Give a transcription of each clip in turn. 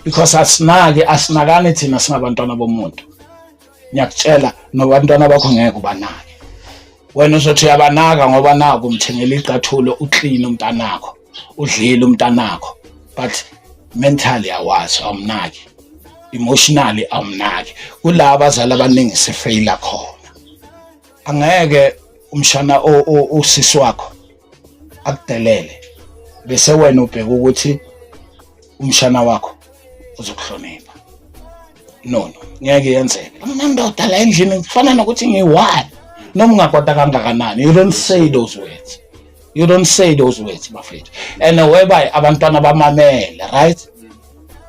because asinakani thina singabantwana bomuntu. Ngiyakutshela nobantwana bakho ngeke ubanake. Wena uzothi uyabanaka ngoba naku umthengela iqathulo uclean umntanakho, udlile umntanakho, but mentally awazi awumnaki, emotionally awumnaki. Kulabo abazali abaningi sefaila khona. Angeke umshana usisi wakho akudelele bese wena ubheka ukuthi umshana wakho uzokuhlonipha. No, ngeke yenzeke. Umandoda la endlini kufana nokuthi ngiyi-one noma ungakwata kangakanani. You don't say those words. You don't say those words, bafethu. And whereby abantwana bamamele, right?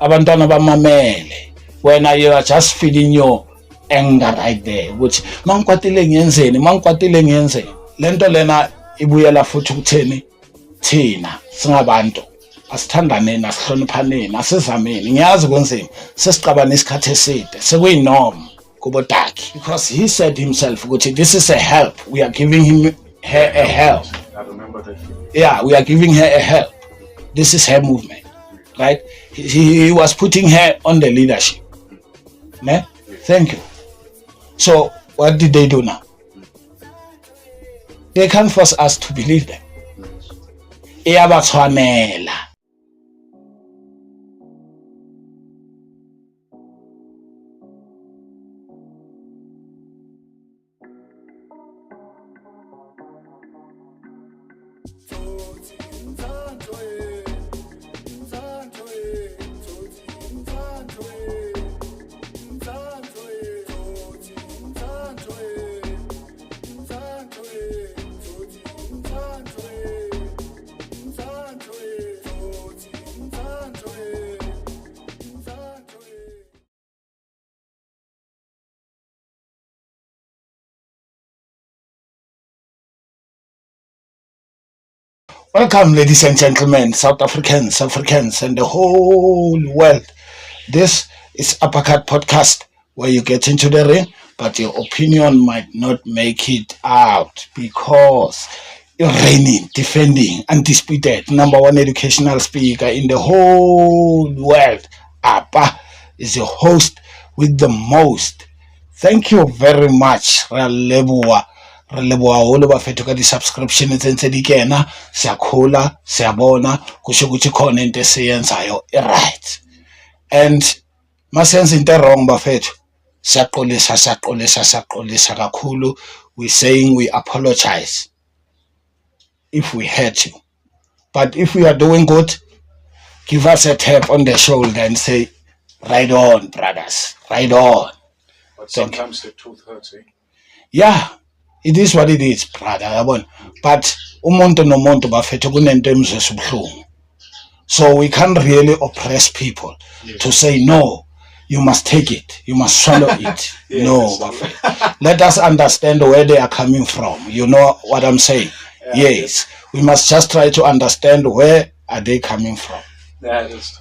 Abantwana bamamele. When you are just feeling your anger right there, which mangikwatile ngiyenzeni. Lento lena ibuyela futhi ukutheni thina singabantu asithandaneni, asihloniphaneni, asizameni. Ngiyazi kwenzeni sesicabana isikhathi eside sekuyinorm kubo Taki, because he said himself ukuthi this is a help. We are giving her a help. I remember that. Yeah, we are giving her a help. This is her movement, right? He was putting her on the leadership. Ne? Thank you. So what did they do now? They can't force us to believe them. Iyabathwanela. Welcome, ladies and gentlemen, South Africans, and the whole world. This is Uppercut Podcast, where you get into the ring, but your opinion might not make it out because you're reigning, defending, undisputed, #1 educational speaker in the whole world. Appa is your host with the most. Thank you very much, Ralebua. Re leboha haholo bafethu ka di-subscription tse ntse di kena, siyakhula, siyabona, kusho ukuthi khona into esiyenzayo right. And masenze into wrong bafethu, siyaxolisa kakhulu. We saying we apologize if we hurt you. But if we are doing good, give us a tap on the shoulder and say, right on, brothers, right on. But sometimes the truth hurts, eh? Yeah. It is what it is, brother, yabona. But umuntu nomuntu bafethu kunento emzwisa ubuhlungu. So we can't really oppress people to say no, you must take it, you must swallow it. No, bafethu. Let us understand where they are coming from. You know what I'm saying? Yes. We must just try to understand where are they coming from.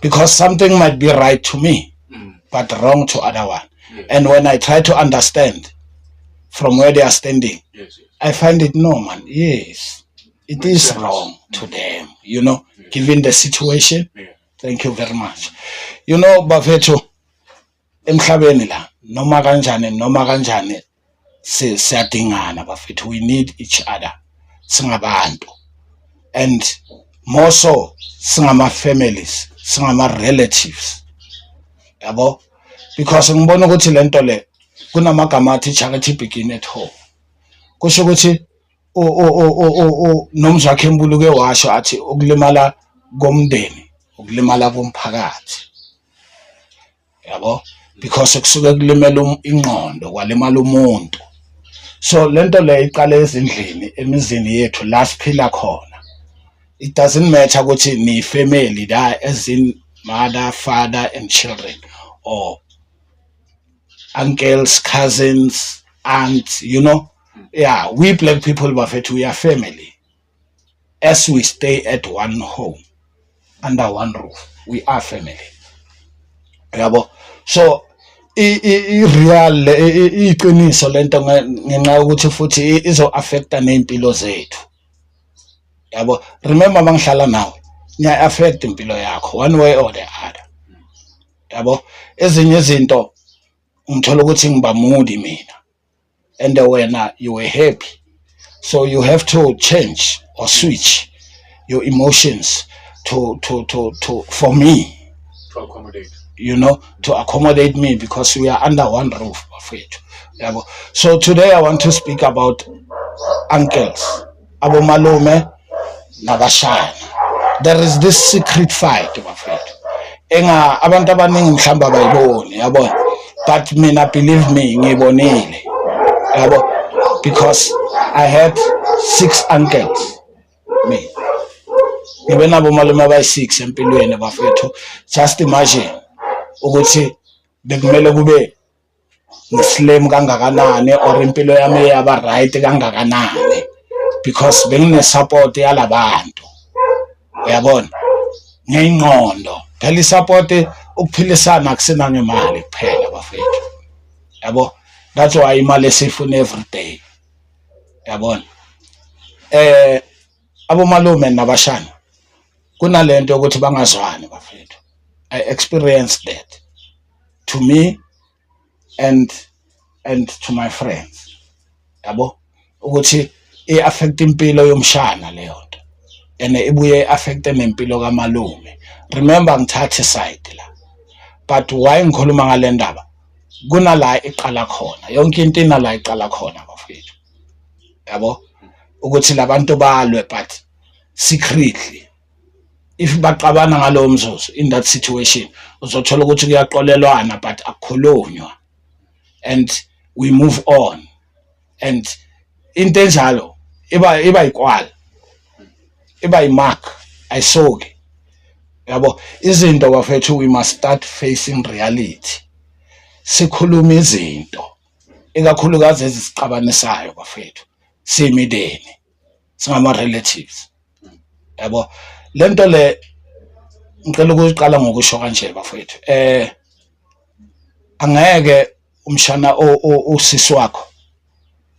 Because something might be right to me, but wrong to other one. And when I try to understand from where they are standing, I find it normal. Yes, it is wrong to them, you know, given the situation. Thank you very much. You know, bafethu, emhlabeni la, noma kanjani, siyadingana bafethu. We need each other, singabantu. And more so, singama families, singama relatives. Yabo? Because ngibona ukuthi lento le, kunamagama athi charity begin at home. Kusho ukuthi nomzwakhe embuluke washo athi ukulimala komndeni, ukulimala komphakathi. Yabo? Because kusuke kulimela ingqondo, kwalimala umuntu. So lento le iqale ezindlini, emizini yethu la siphila khona. It doesn't matter ukuthi ni family da, as in mother, father and children, or uncles, cousins, aunts, you know. Yeah, we black people, bafethu, we are family. As we stay at one home, under one roof, we are family. Yabo? So, real iqiniso lento ngenxa ukuthi futhi izo affecta neimpilo zethu. Yabo? Remember mangihlala nawe, niya affect impilo yakho one way or the other. yabo ezinye izinto ngithola ukuthi ngiba moody mina and wena you were happy, so you have to change or switch your emotions to for me, To accommodate. to accommodate me, because we are under one roof, bafethu. Yabo. So today I want to speak about uncles, abomalume nabashana. There is this secret fight, bafethu. Abantu abaningi mhlamba bayiboni, yabo. But mina, believe me, ngibonile. Yabo. Because I had 6 uncles. Me. Ngibe nabo malume abayi-6 empilweni, bafethu. Just imagine ukuthi bekumele kube ngislim kangakanani or impilo yami yaba right kangakanani, because bengine support yalabantu, uyabona, ngeyingqondo phela isupport ukuphilisana akusina ngemali kuphela, bafethu, yabo. That's why imali esifuna every day, yabona. Abomalume nabashana kunalento ukuthi bangazwani, bafethu. I experienced that to me and to my friends, yabo, ukuthi i-affect impilo yomshana leyo nto, and ibuye affect nempilo kamalume. Remember ngithathe side la, but why ngikhuluma ngale ndaba, kunala iqala khona, yonke into inala iqala khona, bafethu, yabo, ukuthi labantu balwe but secretly. If baqabana ngalo mzuzu in that situation, uzothola ukuthi kuyaqolelwana but akukhulunywa, and we move on, and into enjalo iba ikwala, iba imark ayisoki, yabo. Izinto, bafethu, we must start facing reality, sikhuluma izinto ikakhulukazi ezisixabanisayo, bafethu, siyimideni, singama relatives, yabo. Lento le ngicela ukuqala ngokusho kanje, bafethu. Angeke umshana usisi wakho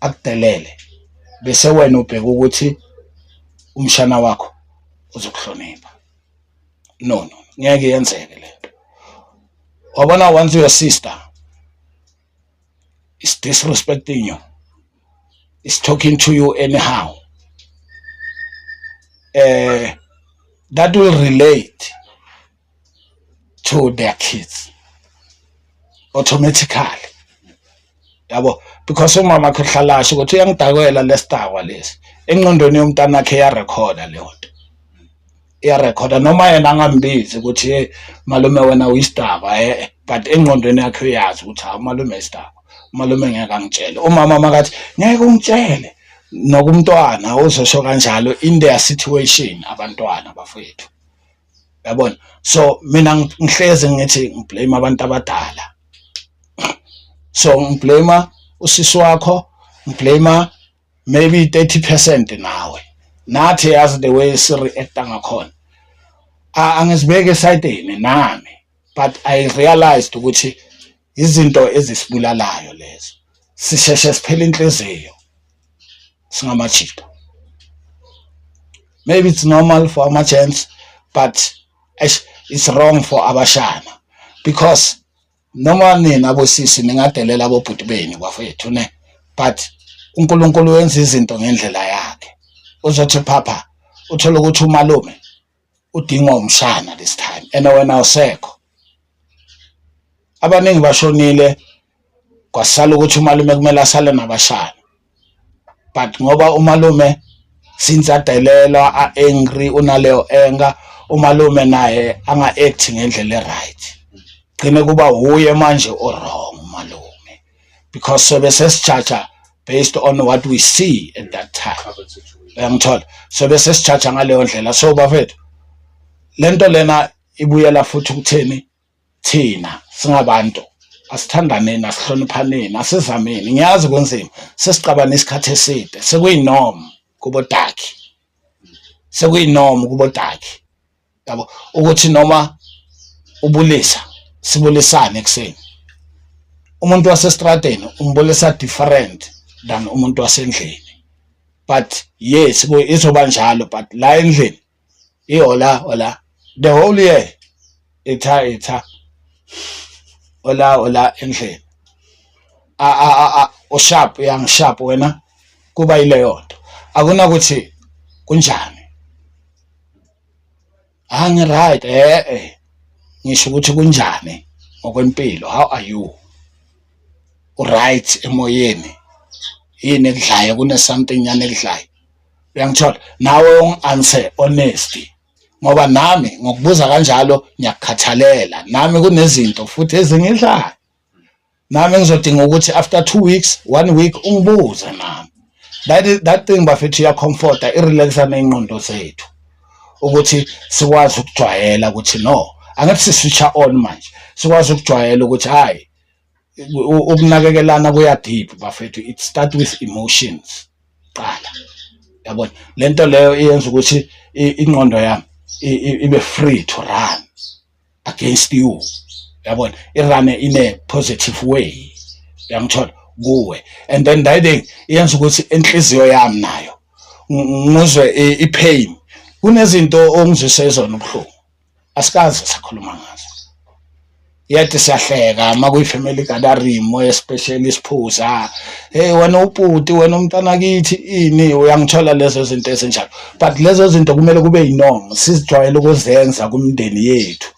akudelele bese wena ubheka ukuthi umshana wakho uzokuhlonipha. No, ngeke yenzeke lento. Wabona, once your sister is disrespecting you, is talking to you anyhow, that will relate to their kids automatically, yabo, because umama akhe uhlalasha ukuthi uyangidakwela lesitakwa lesi engqondweni yomntana wakhe, iyarekhoda leyo nto, iyarekhoda noma yena angambizi ukuthi hey malume wena uyisidakwa, but engqondweni yakhe uyazi ukuthi hawu malume isidakwa, malume ngeke angitshele. Umama makathi ngeke ungitshele, nokumntwana uzosho kanjalo in their situation, abantwana, bafethu, yabona. So mina ngihleze ngithi ngiblame abantu abadala, so ngiblame usisi wakho, ngiblame maybe 30% nawe, nathi yazi the way si-reacta ngakhona, angizibeke esayidini nami, but I realized ukuthi izinto ezisibulalayo lezo, sisheshe siphela inhliziyo singamajita. Maybe it's normal for ama-gents, but it's wrong for abashana, because noma nina abosisi ningadelela abobhuti beni, bafethu, ne, but uNkulunkulu wenza izinto ngendlela yakhe. Uzothi phapha uthola ukuthi umalume udinga umshana this time and wena awusekho. Abaningi bashonile kwasala ukuthi umalume kumele asale nabashana, but ngoba umalume since adelelwa a-angry, unaleyo anger, umalume naye anga-act ngendlela right, gcine kuba huye manje o-wrong umalume, because sobe sesijaja based on what we see at that time, uyangithola. Sobe sesijaja ngaleyo ndlela. So bafethu, lento lena ibuyela futhi ukutheni, thina singabantu asithandaneni, asihloniphaneni, asizameni. Ngiyazi kunzima, sesicabana isikhathi eside, sekuyinorm kubodaki, sekuyinorm kubodaki, yabo, ukuthi noma ubulisa sibulisane ekuseni. Umuntu wasestradeni umbulisa different than umuntu wasendlini, but yes izoba njalo, but la endlini ihola the whole year itha ola endlini usharp uyangishap wena kuba yileyo nto akunakuthi kunjani right ngisho ukuthi kunjani ngokwempilo how are you right emoyeni yini ekudlayo kune something yana ekudlayo uyangithola nawe ungi-answer honesty ngoba nami ngokubuza kanjalo ngiyakukhathalela nami kunezinto futhi ezingidlayo nami ngizodinga ukuthi after 2 weeks 1 week ungibuze nami that thing bafethu iyacomforta irelaxa ney'ngqondo zethu ukuthi sikwazi ukujwayela ukuthi no angithi si-switcha on manje sikwazi ukujwayela ukuthi hayi ukunakekelana kuya deep bafethu it start with emotions qala yabona lento leyo iyenza ukuthi ingqondo yami ibe free to run against you yabona irane in a positive way uyangithola kuwe and then that thing iyenza ukuthi inhliziyo yami nayo ngizwe ipain kunezinto ongizwise zona ubuhlungu asikazi sakhuluma ngazo yet siyahleka makuyifamily gathering especially isiphuza hey wena uputi wena umntana kithi ini uyangithola lezo zinto ezinjalo but lezo zinto kumele kube yinoma sizijwayele ukuzenza kumndeni yethu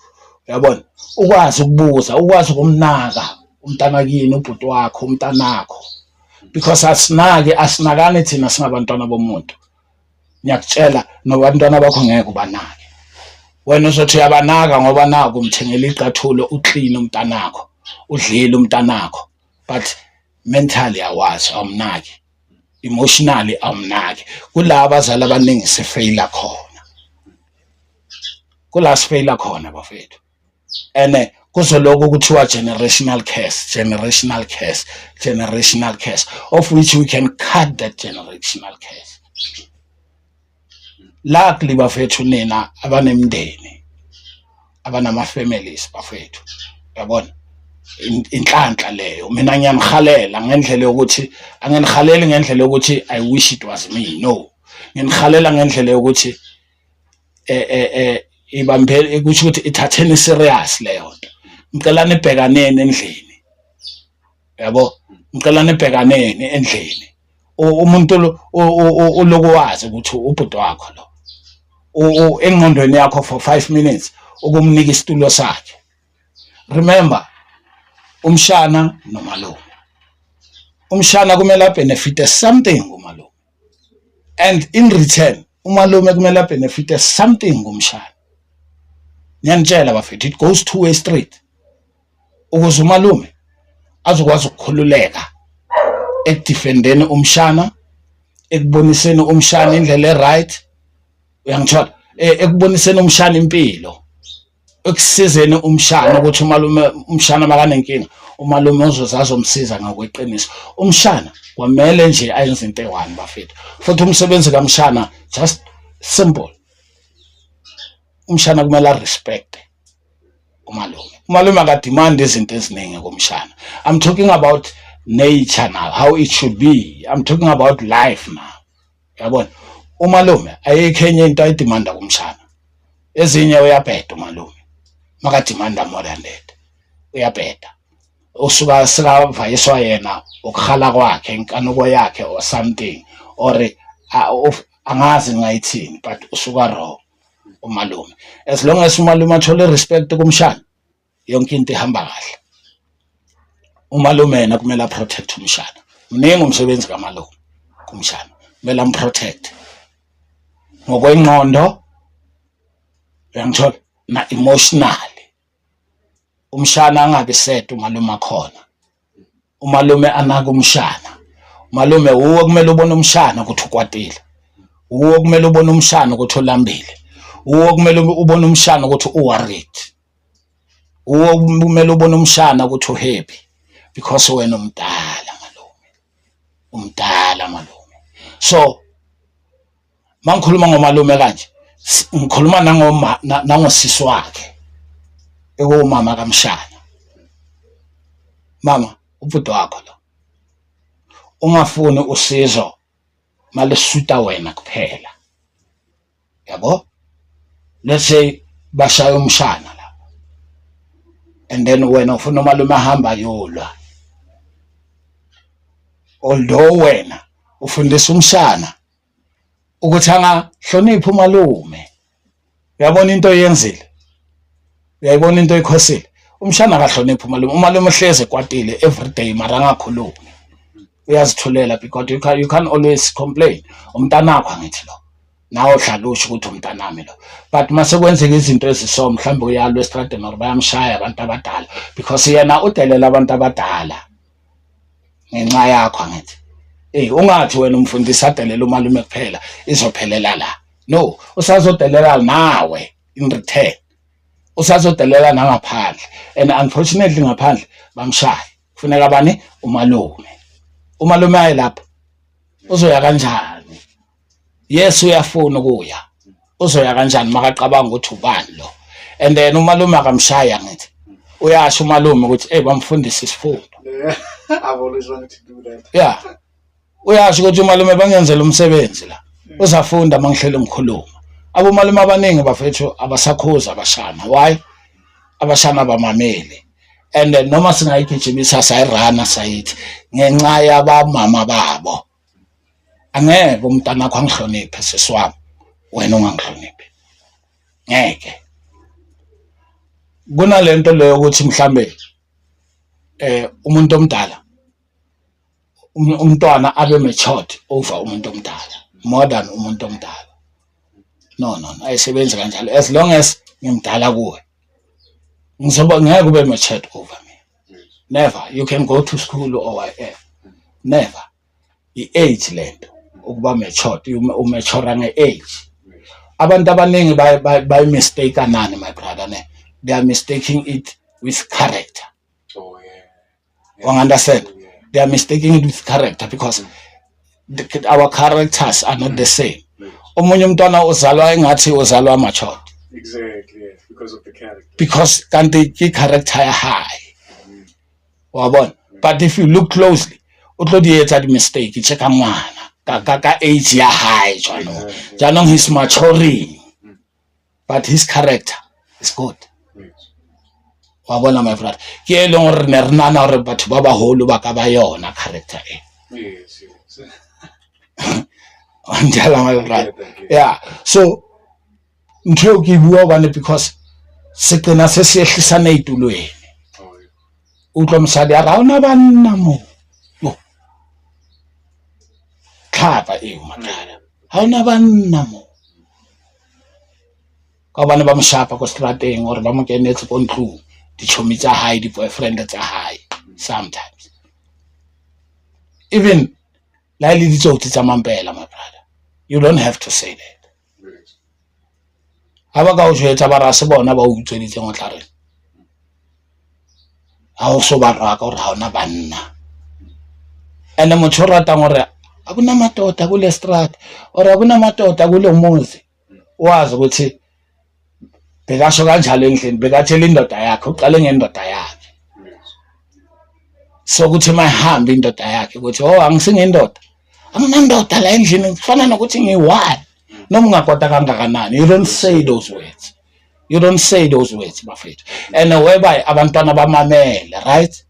uyabona ukwazi ukubuza ukwazi ukumnaka umntana kini ubhuti wakho umntanakho because asinakani thina singabantwana bomuntu ngiyakutshela nobantwana bakho ngeke ubanake wena uzothi uyabanaka ngoba naku umthengela iqathulo uclean umntanakho udlile umntanakho but mentally awazi awumnaki emotionally awumnaki kula abazali abaningi sifaila khona kula sifaila khona bafethu and kuzoloko kuthiwa generational curse of which we can cut that generational curse luckily bafethu nina abanemndeni abanama-families bafethu uyabona inhlanhla leyo mina ngiyanihalela ngendlela yokuthi angenihaleli ngendlela yokuthi I wish it was me no ngenihalela ngendlela yokuthi ibambele kusho ukuthi ithatheni serious leyo nto ngicela nibhekaneni endlini yabo ngicela nibhekaneni endlini umuntu olokwazi ukuthi ubhuti wakho lo engqondweni yakho for 5 minutes ukumnika isitulo sakhe remember umshana nomalume umshana kumele abenefite something kumalume and in return umalume kumele abenefite something kumshana ngiyanitshela bafethu it goes two way street ukuze umalume azokwazi ukukhululeka ekudefendeni umshana ekuboniseni umshana indlela right uyangithola ekuboniseni umshana impilo ekusizeni umshana ukuthi umalume umshana makanenkinga umalume uzozazi umsiza ngokweqiniso umshana kwamele nje ayenze into eyi-1 bafethu futhi umsebenzi kamshana just simple umshana kumele arespect umalume akadimandi izinto eziningi kumshana I'm talking about nature now how it should be I'm talking about life now yabona umalume ayikho enye into ayidimanda kumshana ezinye uyabheda umalume makadimanda more than that uyabheda usuka sikavayiswa yena ukuhala kwakhe inkanuko yakhe or something or angazi ngayithini but usuka wrong umalume as long as umalume athole respect kumshana yonke into ihamba kahle umalume yena kumele aprotect umshana mningi umsebenzi kamalume kumshana kumele amprotect ngokwengqondo uyangithola na emotionally umshana angabe set umalume akhona umalume anaka umshana umalume uwe kumele ubone umshana ukuthi ukwatile uwe kumele ubone umshana ukuthi ulambile uwe kumele ubone umshana ukuthi uworried uwe kumele ubone umshana ukuthi uhappy because wena umdala malume so mangikhuluma ngomalume kanje ngikhuluma nangosisi wakhe ekuwumama kamshana mama ubhuti wakho lo ungafuni usizo malesuta wena kuphela yabo let's say bashaya umshana la and then wena ufuna umalume ahamba yolwa, although wena ufundisa umshana ukuthi angahloniphi umalume. Uyabona into oyenzile, uyayibona into oyikhosile. Umshana akahloniphi umalume uhleze ekwatile everyday mara angakhulumi, uyazithulela because you can always complain. Umntanakho angithi lo nawe uhlala usho ukuthi umntanami lo, but mase kwenzeka izinto eziso mhlawumbe uyalwa estradeni or bayamshaya abantu abadala because yena udelela abantu abadala ngenxa yakho angithi. Ungathi wena umfundisi adelela umalume kuphela izophelela la. No, usazodelela nawe in return, usazodelela nangaphandle, and unfortunately ngaphandle bamshaya. Kufuneka bani? Umalume. Umalume ayi lapho uzoya kanjani? Yes uyafuna ukuya, uzoya kanjani makacabanga ukuthi ubani lo? And then umalume akamshaya ngithi uyasho umalume ukuthi bamfundisa isifundo. Yeah, I've always wanted to do that. Yeah, uyasho ukuthi umalume bangenzela umsebenzi la, uzafunda mangihlele ngikhuluma. Abomalume abaningi bafethu abasakhuza abashana. Why? Abashana bamameli. And noma singayigijimisa sayirana sayithi ngenxa yabamama babo. Angeke umntana wakho angihloniphe sesiwami, wena ungangihloniphi. Ngeke. Kunalento leyo ukuthi mhlambe umuntu omdala umntwana abe matured over umuntu omdala more than umuntu omdala. No, ayisebenzi kanjalo. As long as ngimdala kuwe, ngizoba ngeke ube matured over me. Never. You can go to school or whatever. Never. I-age lento ukuba matured, umature nge-age. Abantu abaningi by mistake anani, my brother, ne? They are mistaking it with character. Oh yeah. You understand? Yeah. They are mistaking it with character because our characters are not the same. Omunye umntwana uzalwa engathi uzalwa matured. Exactly, yeah, because of the character. Because kanti i-character high. Wabona? But if you look closely, utlodietsa the mistake, icheka ngwana. Ka age ya high jano. Jano he's maturing. But his character is good. Wabona my brother. Ke eleng hore ne re nana hore batho ba baholo ba ka ba yona character e. Yes. Andala my brother. Yeah. So ntho ke bua bane because sekena se se ehlisana itulweni. Utlo msadi a ra ona banna mo. Yo. Khapa matlala. Ha ona banna mo. Ka bana ba mshapa ko strateng or ba mo kenetse ko ntlong. Dichomi tsa hae, di boyfriend tsa hae sometimes. Even like the tsotsi tsa mampela, my brother. You don't have to say that. Aba ka o jwetsa ba ra se bona ba utsweditse go tla re. Ha o so ba ra ka gore ha ona banna. And motho rata gore akuna matota kule strat or akuna matota kule muzi. Wazi ukuthi bekasho kanjalo endlini bekathela indoda yakhe uqale ngendoda yakhe. So kuthi mayihamba indoda yakhe ukuthi angisingendoda. Anginandoda la endlini kufana nokuthi ngiyi-one. Noma ungakwata kangakanani. You don't say those words. You don't say those words, bafethu. And whereby abantwana bamamele, right?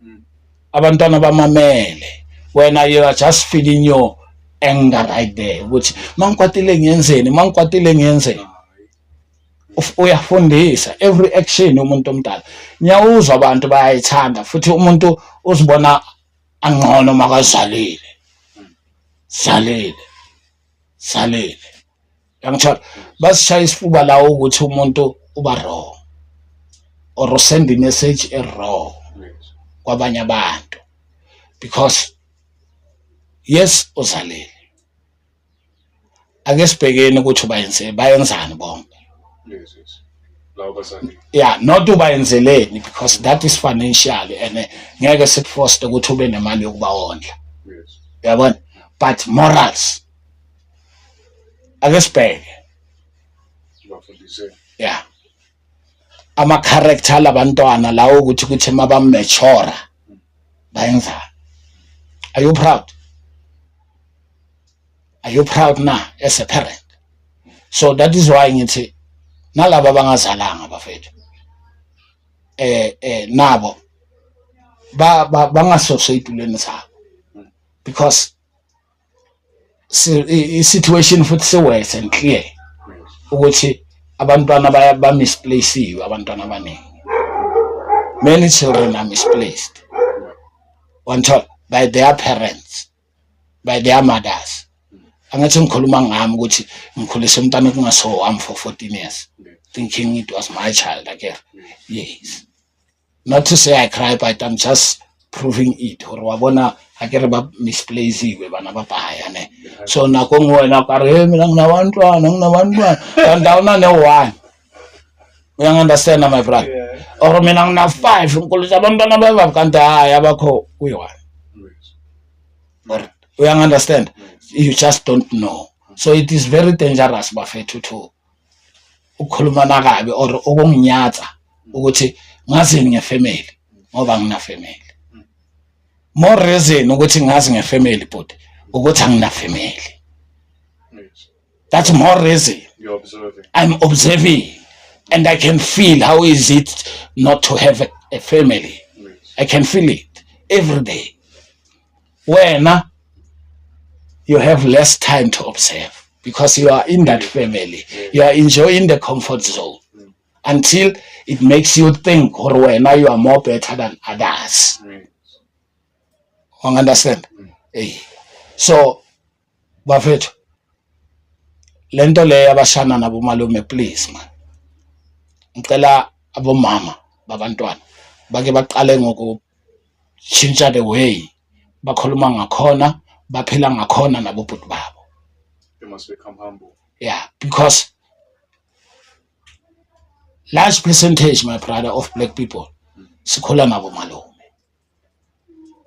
Abantwana bamamele. When you are just feeling your anger right there, which mangikwatile ngiyenzeni. Uyafundisa every action umuntu omdala. Nyawuzwa abantu bayayithanda futhi umuntu uzibona angcono makazalile. Salele. Yangithola basishaya isifuba lawo ukuthi umuntu uba wrong or send a message wrong kwabanye abantu because yes uzalile. Ake sibhekene ukuthi bayenzani bonke. Yes. Yeah, not ubayenzeleni because that is financially and ngeke sikuforce ukuthi ube nemali yokuba wondla. Yes. Yabona? But morals. Ake sibheke. Yeah. Ama character labantwana lawo ukuthi mabammature bayenzani. Are you proud? Are you proud now as a parent? So that is why ngithi nalabo bangazalanga bafethu nabo bangasosate uleni zabo because i-situation futhi se-worse and clear ukuthi abantwana ba misplaced abantwana abaningi. Many children are misplaced by their parents, by their mothers. Angathi ngikhuluma ngami ukuthi ngikhulise umntana kungaso wami for 14 years thinking it was my child again. Yes, not to say I cry, but I'm just proving it. Or wabona akere ba misplaced bana ba baya ne. So nako ngwena ka re mina nginabantwana and awuna ne one. You understand my brother? Yeah. Or mina ngina 5 ngikhulisa abantwana baba kanti hayi abakho kuyi-1. Or you understand? You just don't know. So it is very dangerous bafethu to ukukhuluma nakabi or ukunginyatsa ukuthi ngazini ngefamily ngoba ngina family. More reason ukuthi ngazi ngefamily but ukuthi angina family. That's more reason. You're observing. I'm observing and I can feel how is it not to have a family. I can feel it every day. When you have less time to observe because you are in that family. You are enjoying the comfort zone until it makes you think or when you are more better than others. You understand? So, bafethu lento le abashana nabo malume please man. Ngicela abomama babantwana bake baqale ngokutshintsha the way bakhuluma ngakhona baphila ngakhona nabo bhuti babo. They must become humble. Yeah, because large percentage, my brother, of black people sikhula nabo malume.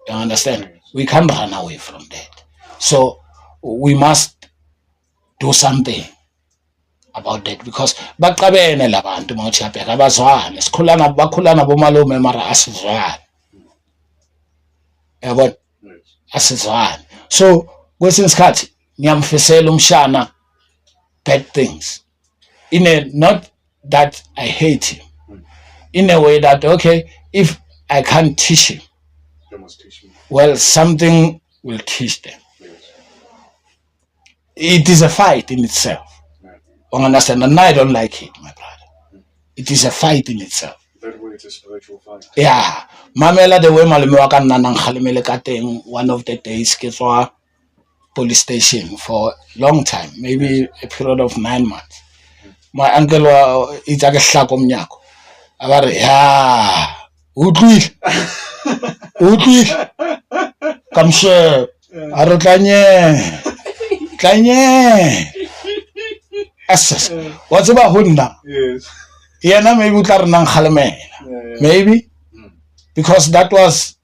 You understand? We can't run away from that. So we must do something about that because baqabene labantu mawuthi yabheka abazwane sikhulana bakhula nabo malume mara asizwane. Yabona? Asizwane. So kwesinye isikhathi ngiyamfisela umshana bad things in a not that I hate him in a way that okay if I can't teach him They must teach me. well something will teach them. It is a fight in itself. You understand? And I don't like it, my brother. It is a fight in itself. That way it's a spiritual fight. Yeah, mamela the way malume wa ka nna nang kgalemele ka teng one of the days ke tswa police station for a long time, maybe a period of 9 months. My uncle wa itsa ke hlako mnyako a re ya utlwile kamshe a re tlanye asas wa tseba ho nna Yes. yena maybe o tla re nang kgalemela maybe because that was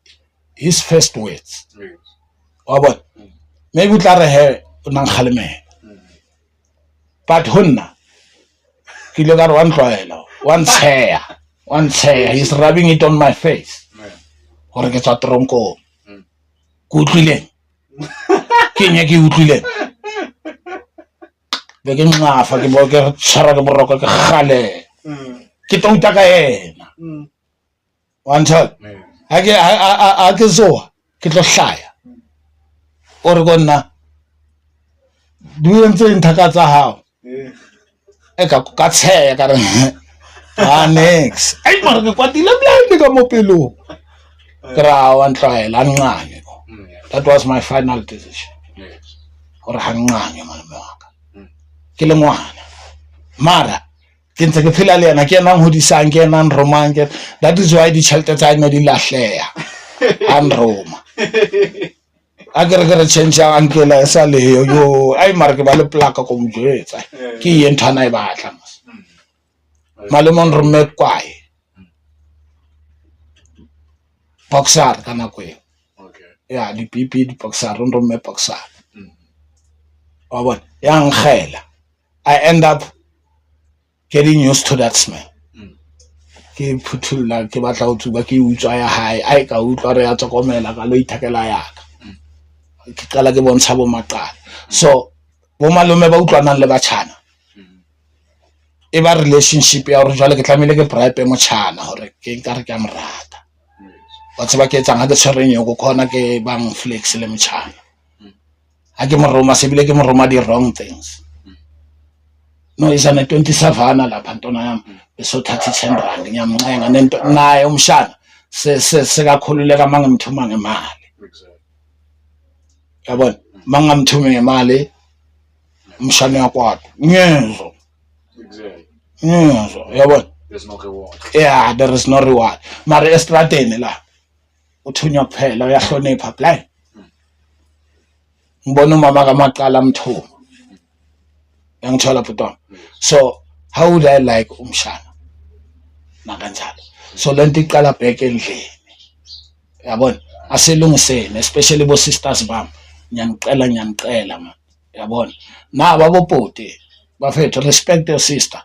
his first words. Yes. Wa bona maybe o tla re he o nang kgalemela but ho nna ke ile ka re wa ntlwaela wa ntsheya he's rubbing it on my face gore ke tswa tronkong ke utlwileng ke nya ke utlwileng be ke ngafa ke bo ke tshwara ke boroko ke gale ke touta ka yena wa ntshwa a ke zoa ke tlo hlaya o re go nna di entse nthaka tsa hao ka tsheya ka re next ai mara ke kwatile blind ka mo pelong ke ra wa ntloela nqane. That was my final decision. Yes. Gore ha nqane malome wa ka ke le ngwana mara ke ntse ke phela le yena ke yena ngodisang ke yena nromang ke that is why di tšhelete tsa ene di lahleya a nroma a ke re change ya ankela e sa leyo yo ai mara ke ba le plaka ko mojwetsa ke ye nthana e batla mas malome on rome kwae boxer kana kwe Okay. ya di PP di boxer on rome boxer wa bona ya ngela I end up getting used to that smell. Ke phuthula ke batla go tsuba ke utswa ya hae ai ka utlwa re ya tsokomela ka lo ithakela ya ka ke qala ke bontsha bo maqala so bo malome ba utlwanang le batjhana e ba relationship ya gore jwale ke tlamehile ke bribe motšhana gore ke nkare ke a mo rata wa tseba ke etsang ga ke tshwereng yo go khona ke bang flex le motšhana ha ke mo roma se bile ke mo roma di wrong things no isane 20 savana lapha ntona yami besothatha 10 rand ngiyamncenga nento naye umshana sekakhululeka mangimthuma ngemali yabona mangamthumi ngemali umshana yakwakhe ngiyezwa yabona There's no reward. yeah there is no reward mara estradeni la uthunywa kuphela uyahlonipha blind ngibona umama kamaqala amthuma yangithola button so how would I like umshana nakanjalo so lento iqala back endlini yabona aselungisene especially bo sisters bami ngiyanicela man yabona na babobhuti bafethu respect your sister.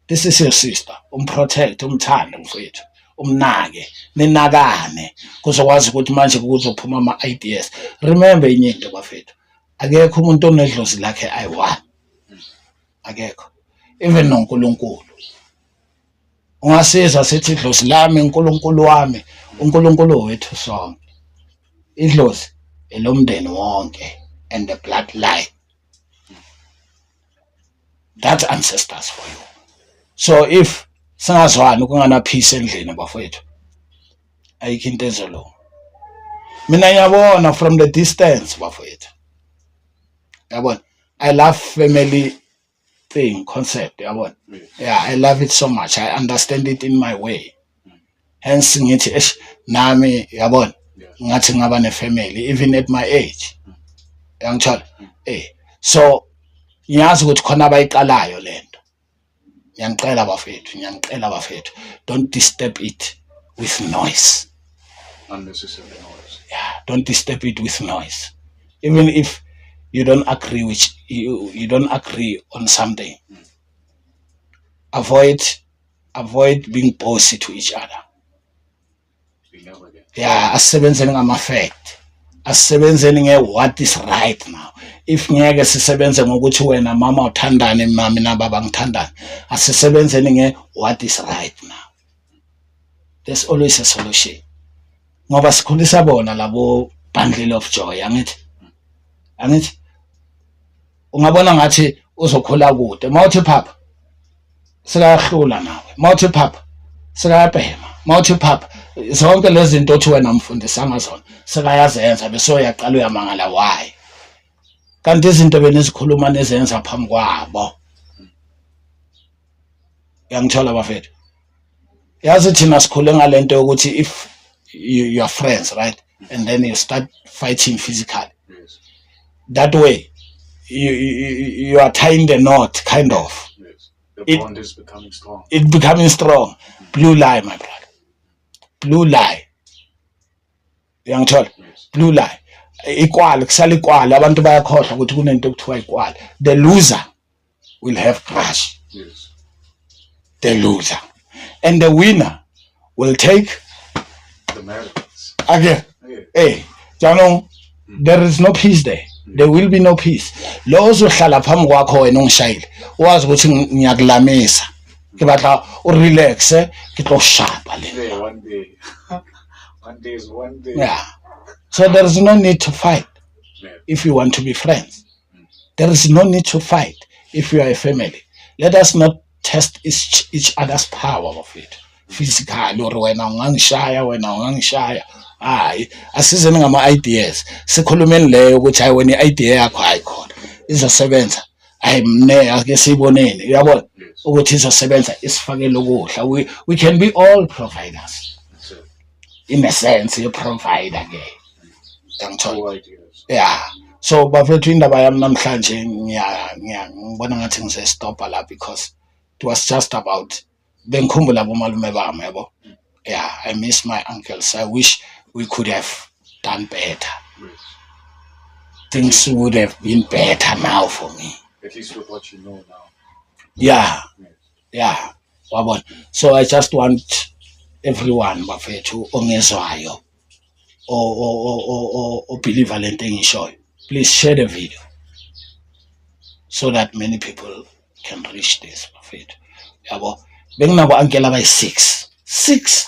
This is your sister. Umprotect, umthanda mfethu. Umnake, ninakane kuzokwazi ukuthi manje kuzophuma ama ideas. Remember inye into bafethu. Akekho umuntu onedlozi lakhe ayi1. Akekho. Even noNkulunkulu. Ungasiza sithi idlozi lami uNkulunkulu wami, uNkulunkulu wethu sonke. Idlozi elomndeni wonke and the bloodline. That's ancestors for you. So if singazwani kungana peace endlini bafethu ayikho into ezolo mina ngiyabona from the distance bafethu yabona I love family thing concept yabona yeah I love it so much I understand it in my way hence ngithi nami yabona ngathi ngaba ne family even at my age yangithola so ngiyazi ukuthi khona abayiqalayo lento ngiyangicela bafethu don't disturb it with noise Unnecessary noise. yeah don't disturb it with noise even if you don't agree with you don't agree on something avoid being bossy to each other We never get. yeah asebenzeni ngama fact asebenzeni nge what is right now if ngeke sisebenze ngokuthi wena mama uthandane mami na baba ngithandane asisebenzeni nge what is right now there's always a solution ngoba sikhulisa bona labo bundle of joy angithi ungabona ngathi uzokhula kude mawuthi phapha sikayahlula nawe mawuthi phapha sikayabhema mawuthi phapha zonke lezi zinto othi wena mfundisa ngazona sikayazenza bese uyaqala uyamangala why kanti izinto benizikhuluma nezenza phambi kwabo yangithola bafethu yazi thina sikhule ngalento ukuthi if you are friends right and then you start fighting physically Yes. that way you are tying the knot kind of Yes. The It- bond is becoming strong. it becoming strong blue lie my brother blue lie yangithola Yes. blue lie ikwali kusala ikwali abantu bayakhohlwa ukuthi kunento ekuthiwa ikwali the loser will have crush Yes. the loser and the winner will take The merits. again Yeah. hey jano there is no peace there will be no peace lo uzohlala phambi kwakho wena ungishayile wazi ukuthi ngiyakulamisa ngibatla urelax ke tlo shapa le Yeah, one day. One day is one day. yeah so there is no need to fight Yeah. if you want to be friends there is no need to fight if you are a family let us not test each other's power of it physically or wena ungangishaya hayi asizeni ngama ideas sikhulumeni leyo ukuthi hayi wena idea yakho ayikhona izosebenza hayi mne ake siboneni uyabona Yes. ukuthi izosebenza isifakele ukudla we can be all providers That's it. in a sense you provider ke yangithola Two ideas. yeah so bafethu indaba yami namhlanje ngibona ngathi ngizestoppa la because it was just about bengikhumbula bomalume bami yabo yeah I miss my uncles I wish we could have done better Yes. things would have been better now for me At least with what you know now. yeah Yes. yeah wabona so I just want everyone bafethu ongezwayo o believe lento engishoyo please share the video so that many people can reach this bafethu yabo benginabo uncle abayi-6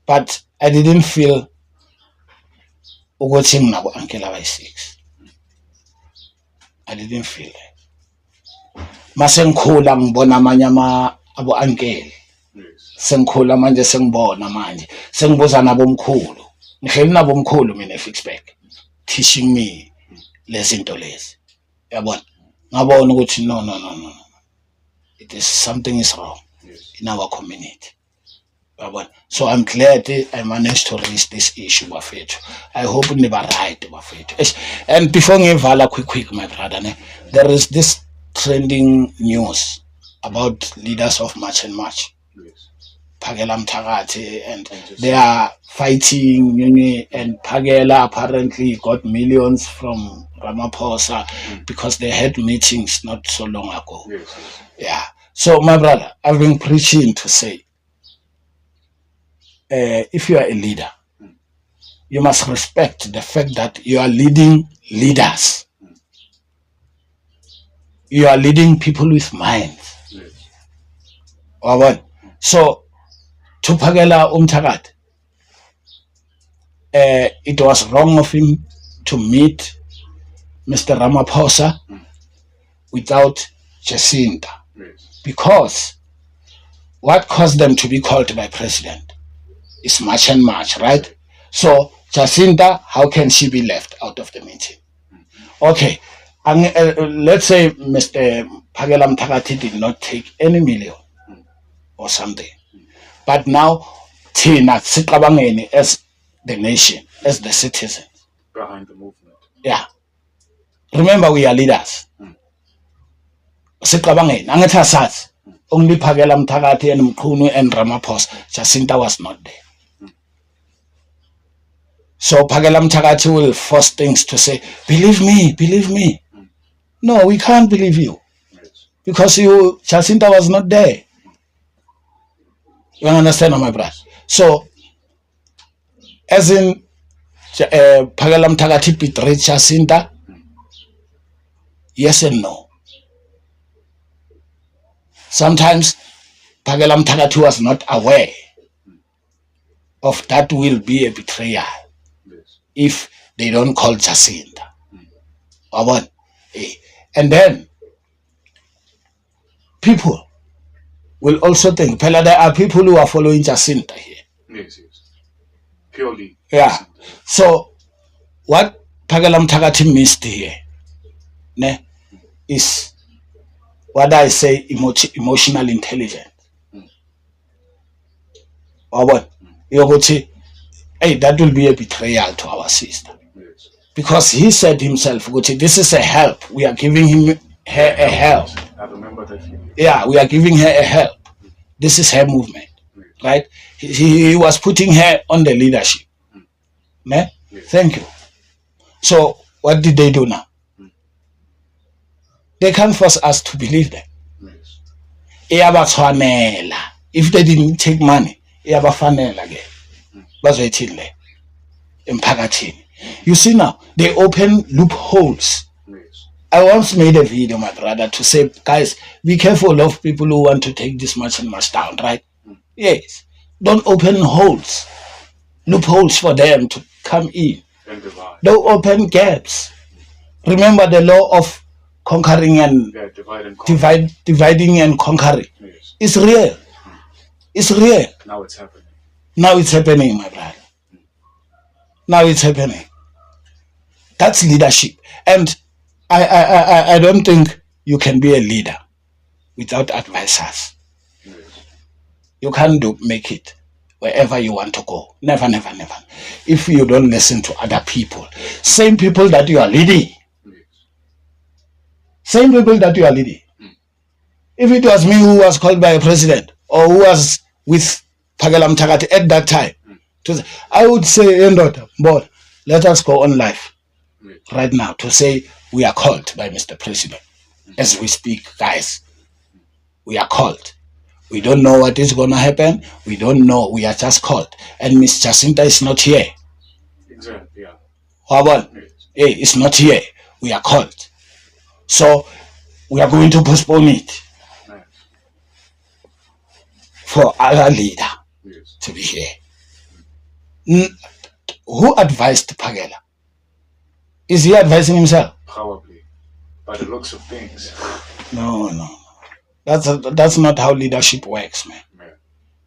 but I didn't feel ukuthi nginabo uncle abayi-6. I didn't feel it. Mase ngikhula ngibona amanye abo uncle. Sengikhula manje sengibona manje sengibuza nabo omkhulu. Ngihleli nabo omkhulu mina eFixback teaching me lezinto lezi. Yabona? Ngabona ukuthi no. It is something is wrong in our community. Yabona? So I'm glad I managed to raise this issue bafethu. I hope niba right bafethu. And before ngivala quick my brother, there is this trending news about leaders of March and March. Phakela Mthakathi, and they are fighting, and Phakela apparently got millions from Ramaphosa because they had meetings not so long ago. Yeah. So my brother, I've been preaching to say, if you are a leader, you must respect the fact that you are leading leaders. You are leading people with minds. So to Phakela Mthakathi, it was wrong of him to meet Mr. Ramaphosa without Jacinta, because what caused them to be called by president is March and March, right? So Jacinta, how can she be left out of the meeting? Okay, let's say Mr. Phakela Mthakathi did not take any million or something. But now, Tina Siqabangeni as the nation, as the citizens. Behind the movement. Yeah. Remember, we are leaders. Siqabangeni, angithi asazi. Only Phakela Mthakathi and Mkhunu and Ramaphosa. Jacinta was not there. So Phakela Mthakathi will force things to say, believe me. No, we can't believe you. Because Jacinta was not there. You understand, my brother? So, as in Phakela Mthakathi betrayed Jacinta, yes and no. Sometimes Phakela Mthakathi was not aware of that will be a betrayal if they don't call Jacinta. And then people will also think, there are people who are following Jacinta here. Yes. Purely. Yeah. Jacinta. So what Phakela Mthakathi missed here is what I say emotional intelligence. Hey, that will be a betrayal to our sister. Yes. Because he said himself, this is a help. We are giving her a help. I remember that. Yeah, we are giving her a help. This is her movement, right? He was putting her on the leadership. Yes. Thank you. So what did they do now? They can't force us to believe them. Yes. If they didn't take money, again. You see now, they open loopholes. I once made a video, my brother, to say, guys, be careful of people who want to take this much and much down, right? Yes. Don't open loopholes for them to come in. Don't open gaps. Remember the law of conquering and dividing and conquering. Yes. It's real. It's real. Now it's happening. Now it's happening, my brother. Now it's happening. That's leadership. And I don't think you can be a leader without advisors. Yes. You can't make it wherever you want to go. Never. If you don't listen to other people. Same people that you are leading. Yes. Same people that you are leading. If it was me who was called by a president or who was with Phakela Mthakathi at that time, I would say, but let us go on live right now to say we are called by Mr. President. As we speak, guys, we are called. We don't know what is going to happen. We don't know. We are just called. And Miss Jacinta is not here. Exactly, yeah. Hey, it's not here. We are called. So we are going to postpone it. for our leader Yes. to be here. Who advised Phakela? Is he advising himself? Probably. By the looks of things. No. That's not how leadership works, man. Yeah.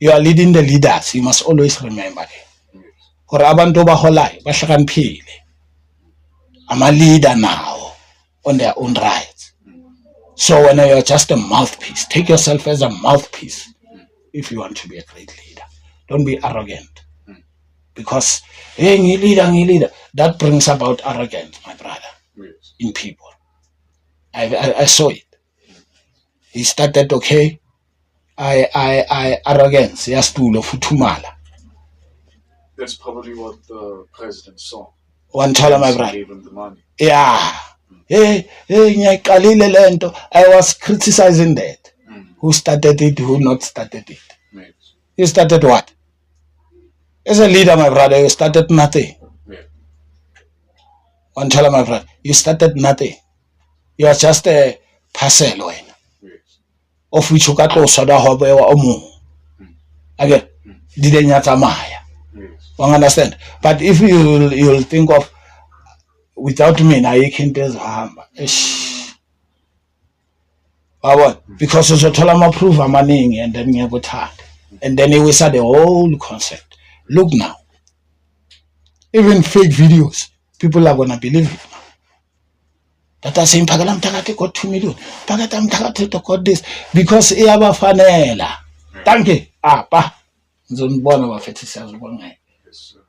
You are leading the leaders. You must always remember that. Yes. Gore abantu baholayo bahlakaniphile. I'm a leader now on their own rights. So when you're just a mouthpiece, take yourself as a mouthpiece if you want to be a great leader. Don't be arrogant. Because hey, leader, that brings about arrogance, my brother, Yes. in people. I saw it. He started, okay, I arrogance, yastulo futumala. That's probably what the president saw. One tell my He brother. gave him the money. Yeah. Hey, ngiyayiqalile lento. I was criticizing that. Who started it, who not started it. Yes. You started what? As a leader, my brother, you started nothing. Yeah. One tell my brother, you started nothing. You are just a parcel when. Yes. Of which you got to soda hobe wa omu. Again, didn't yatamaya. Yes. You understand? But if you'll think of without me, now you can't tell hamba. Because it's a tolam approve amaning and then you got hard. And then we saw the whole concept. Look now. Even fake videos, people are gonna believe it now. That are saying Phakela Mthakathi got 2 million. Phakela Mthakathi got this because iyabafanela. Thank you. Pa. Ngizonibona bafethi siyazibona. Yes, sir.